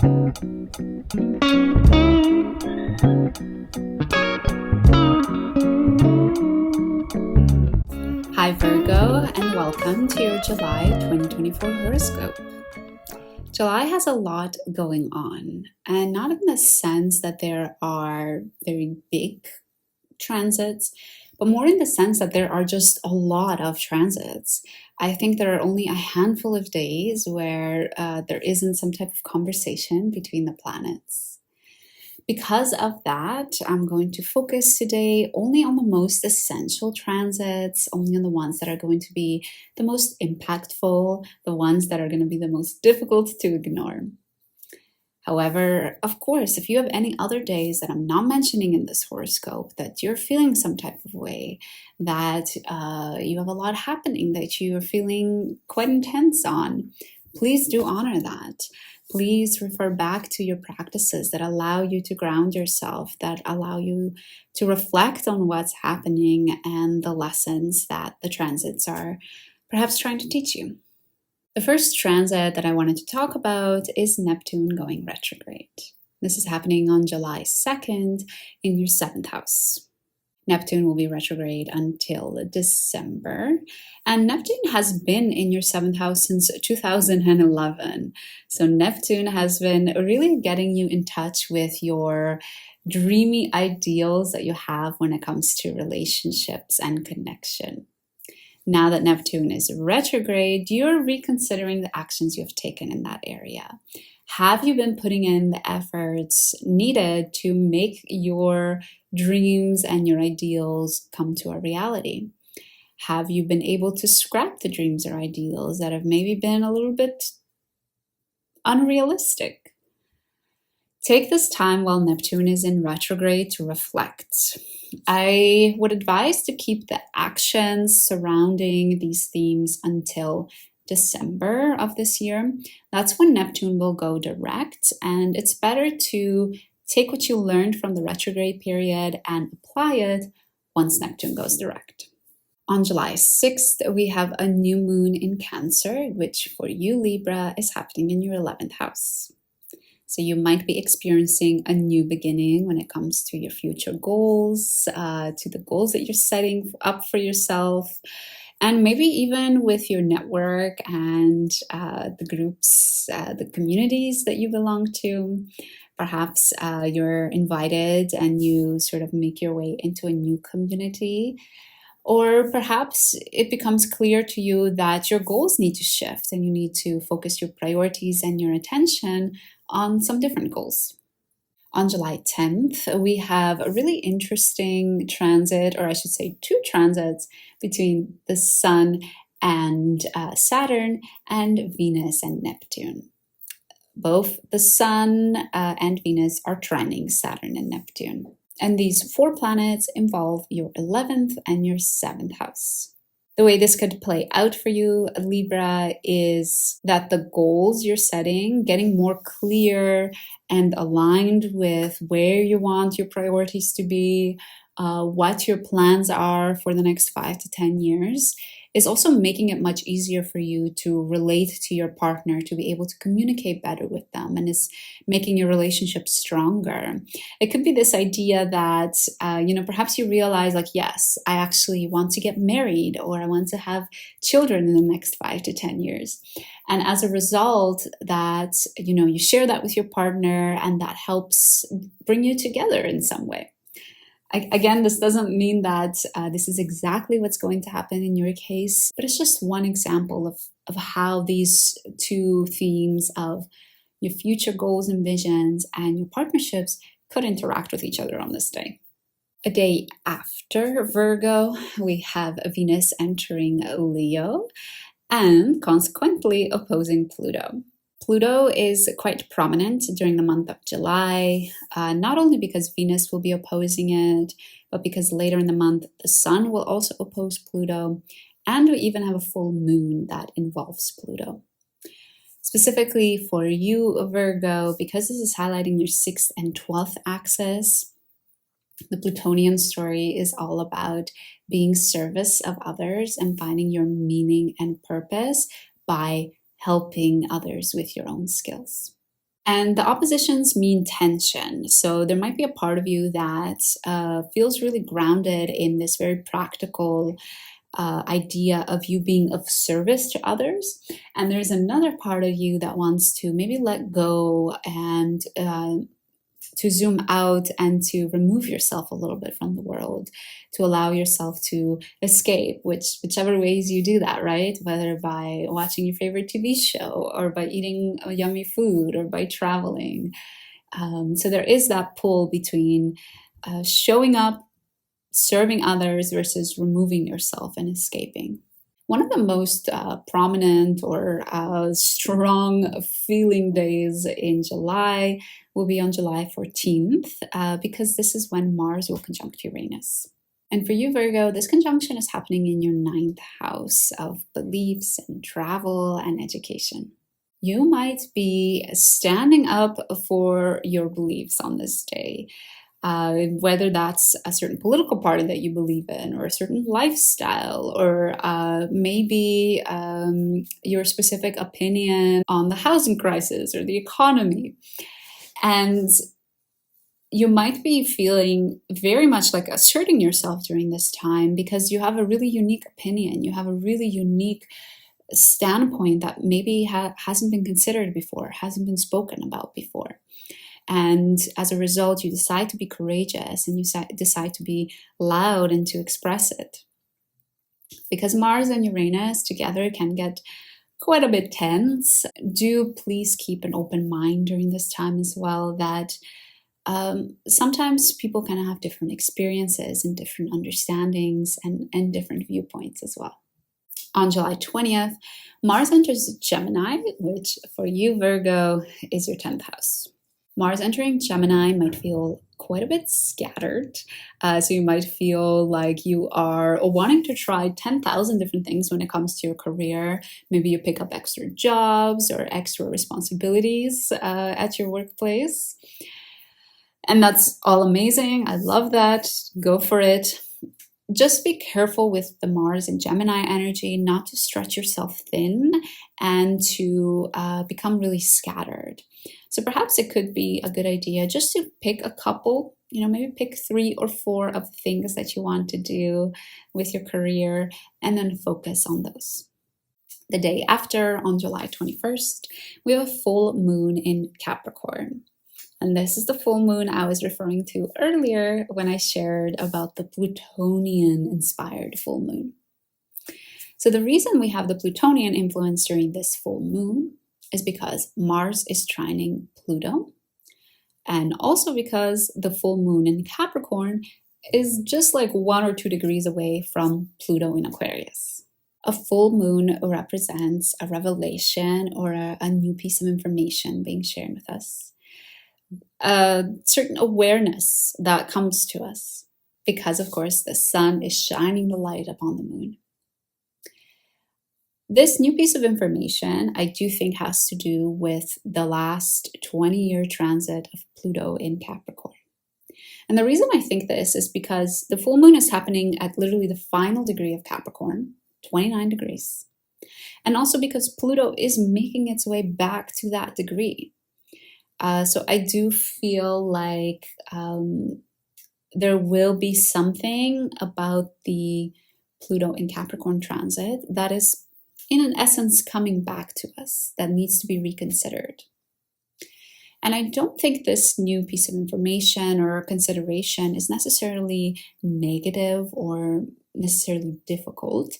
Hi Virgo, and welcome to your July 2024 horoscope. July has a lot going on, and not in the sense that there are very big transits, but more in the sense that there are just a lot of transits. I think there are only a handful of days where there isn't some type of conversation between the planets. Because of that, I'm going to focus today only on the most essential transits, only on the ones that are going to be the most impactful, the ones that are going to be the most difficult to ignore. However, of course, if you have any other days that I'm not mentioning in this horoscope, that you're feeling some type of way, that you have a lot happening, that you're feeling quite intense on, please do honor that. Please refer back to your practices that allow you to ground yourself, that allow you to reflect on what's happening and the lessons that the transits are perhaps trying to teach you. The first transit that I wanted to talk about is Neptune going retrograde. This is happening on July 2nd in your 7th house. Neptune will be retrograde until December, and Neptune has been in your 7th house since 2011. So Neptune has been really getting you in touch with your dreamy ideals that you have when it comes to relationships and connection. Now that Neptune is retrograde, you're reconsidering the actions you have taken in that area. Have you been putting in the efforts needed to make your dreams and your ideals come to a reality? Have you been able to scrap the dreams or ideals that have maybe been a little bit unrealistic? Take this time while Neptune is in retrograde to reflect. I would advise to keep the actions surrounding these themes until December of this year. That's when Neptune will go direct, and it's better to take what you learned from the retrograde period and apply it once Neptune goes direct. On July 6th, we have a new moon in Cancer, which for you, Libra, is happening in your 11th house. So you might be experiencing a new beginning when it comes to your future goals, to the goals that you're setting up for yourself, and maybe even with your network and the groups, the communities that you belong to. Perhaps you're invited and you sort of make your way into a new community. Or perhaps it becomes clear to you that your goals need to shift and you need to focus your priorities and your attention on some different goals. On July 10th, we have a really interesting transit, or I should say two transits, between the Sun and Saturn, and Venus and Neptune. Both the Sun and Venus are trining Saturn and Neptune. And these four planets involve your 11th and your 7th house. The way this could play out for you, Libra, is that the goals you're setting, getting more clear and aligned with where you want your priorities to be, what your plans are for the next 5 to 10 years, is also making it much easier for you to relate to your partner, to be able to communicate better with them, and is making your relationship stronger. It could be this idea that, perhaps you realize like, yes, I actually want to get married, or I want to have children in the next 5 to 10 years. And as a result, that, you share that with your partner, and that helps bring you together in some way. Again, this doesn't mean that this is exactly what's going to happen in your case, but it's just one example of how these two themes of your future goals and visions and your partnerships could interact with each other on this day. A day after Virgo, we have Venus entering Leo and consequently opposing Pluto. Pluto is quite prominent during the month of July, not only because Venus will be opposing it, but because later in the month, the Sun will also oppose Pluto, and we even have a full moon that involves Pluto. Specifically for you, Virgo, because this is highlighting your 6th and 12th axis, the Plutonian story is all about being service of others and finding your meaning and purpose by helping others with your own skills. And the oppositions mean tension. So there might be a part of you that feels really grounded in this very practical idea of you being of service to others. And there's another part of you that wants to maybe let go and to zoom out and to remove yourself a little bit from the world, to allow yourself to escape, whichever ways you do that, right? Whether by watching your favorite TV show, or by eating a yummy food, or by traveling. So there is that pull between showing up, serving others, versus removing yourself and escaping. One of the most prominent or strong feeling days in July will be on July 14th, because this is when Mars will conjunct Uranus. And for you, Virgo, this conjunction is happening in your 9th house of beliefs and travel and education. You might be standing up for your beliefs on this day. Whether that's a certain political party that you believe in, or a certain lifestyle, or maybe your specific opinion on the housing crisis or the economy. And you might be feeling very much like asserting yourself during this time, because you have a really unique opinion. You have a really unique standpoint that maybe hasn't been considered before, hasn't been spoken about before. And as a result, you decide to be courageous, and you decide to be loud and to express it. Because Mars and Uranus together can get quite a bit tense. Do please keep an open mind during this time as well, that sometimes people kind of have different experiences and different understandings and different viewpoints as well. On July 20th, Mars enters Gemini, which for you, Virgo, is your 10th house. Mars entering Gemini might feel quite a bit scattered. So you might feel like you are wanting to try 10,000 different things when it comes to your career. Maybe you pick up extra jobs or extra responsibilities at your workplace. And that's all amazing. I love that. Go for it. Just be careful with the Mars and Gemini energy not to stretch yourself thin and to become really scattered. So perhaps it could be a good idea just to pick a couple, maybe pick 3 or 4 of the things that you want to do with your career, and then focus on those. The day after, on July 21st, we have a full moon in Capricorn. And this is the full moon I was referring to earlier when I shared about the Plutonian-inspired full moon. So the reason we have the Plutonian influence during this full moon is because Mars is trining Pluto, and also because the full moon in Capricorn is just like 1 or 2 degrees away from Pluto in Aquarius. A full moon represents a revelation or a new piece of information being shared with us. A certain awareness that comes to us because, of course, the sun is shining the light upon the moon. This new piece of information, I do think, has to do with the last 20-year transit of Pluto in Capricorn. And the reason I think this is because the full moon is happening at literally the final degree of Capricorn, 29 degrees. And also because Pluto is making its way back to that degree. So I do feel like there will be something about the Pluto in Capricorn transit that is, in an essence, coming back to us, that needs to be reconsidered. And I don't think this new piece of information or consideration is necessarily negative or necessarily difficult.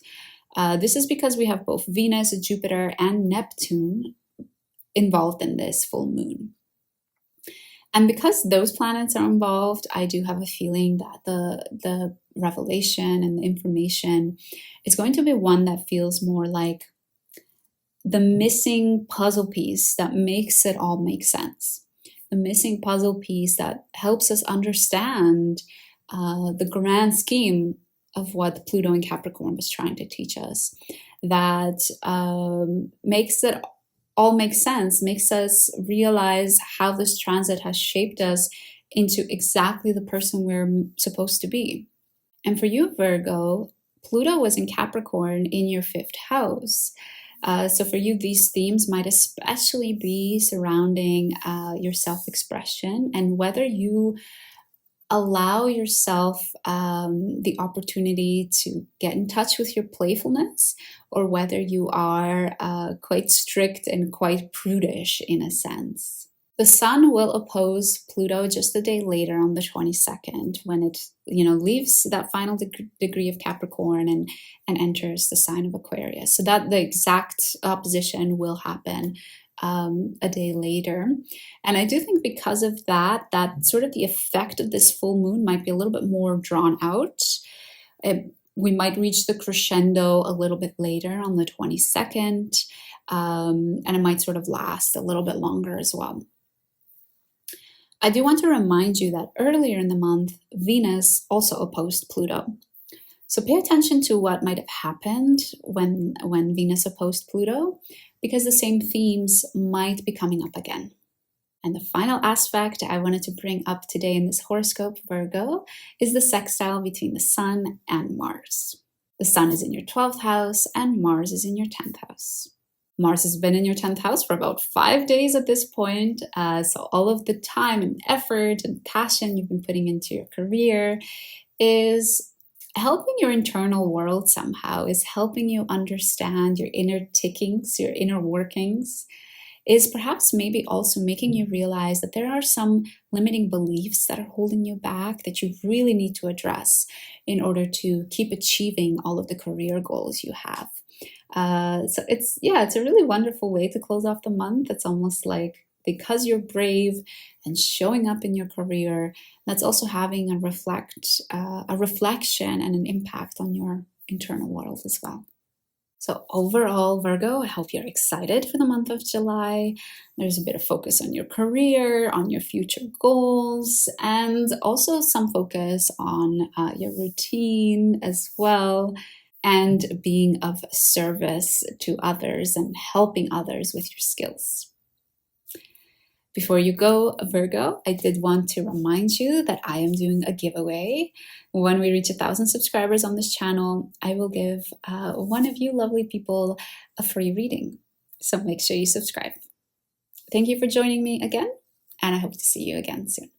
This is because we have both Venus, Jupiter, and Neptune involved in this full moon. And because those planets are involved, I do have a feeling that the revelation and the information is going to be one that feels more like the missing puzzle piece that makes it all make sense. The missing puzzle piece that helps us understand the grand scheme of what Pluto in Capricorn was trying to teach us. That makes it all make sense, makes us realize how this transit has shaped us into exactly the person we're supposed to be. And for you, Virgo, Pluto was in Capricorn in your 5th house. So for you, these themes might especially be surrounding your self-expression and whether you allow yourself the opportunity to get in touch with your playfulness, or whether you are quite strict and quite prudish in a sense. The Sun will oppose Pluto just a day later on the 22nd when it leaves that final degree of Capricorn and enters the sign of Aquarius. So that the exact opposition will happen a day later. And I do think because of that sort of the effect of this full moon might be a little bit more drawn out. We might reach the crescendo a little bit later on the 22nd, and it might sort of last a little bit longer as well. I do want to remind you that earlier in the month, Venus also opposed Pluto. So pay attention to what might have happened when Venus opposed Pluto, because the same themes might be coming up again. And the final aspect I wanted to bring up today in this horoscope, Virgo, is the sextile between the Sun and Mars. The Sun is in your 12th house and Mars is in your 10th house. Mars has been in your 10th house for about 5 days at this point. So all of the time and effort and passion you've been putting into your career is helping your internal world somehow, is helping you understand your inner tickings, your inner workings, is perhaps maybe also making you realize that there are some limiting beliefs that are holding you back that you really need to address in order to keep achieving all of the career goals you have. So it's a really wonderful way to close off the month. It's almost like because you're brave and showing up in your career, that's also having a reflection and an impact on your internal world as well. So overall, Virgo, I hope you're excited for the month of July. There's a bit of focus on your career, on your future goals, and also some focus on your routine as well, and being of service to others and helping others with your skills. Before you go, Virgo, I did want to remind you that I am doing a giveaway. When we reach 1,000 subscribers on this channel, I will give one of you lovely people a free reading. So make sure you subscribe. Thank you for joining me again, and I hope to see you again soon.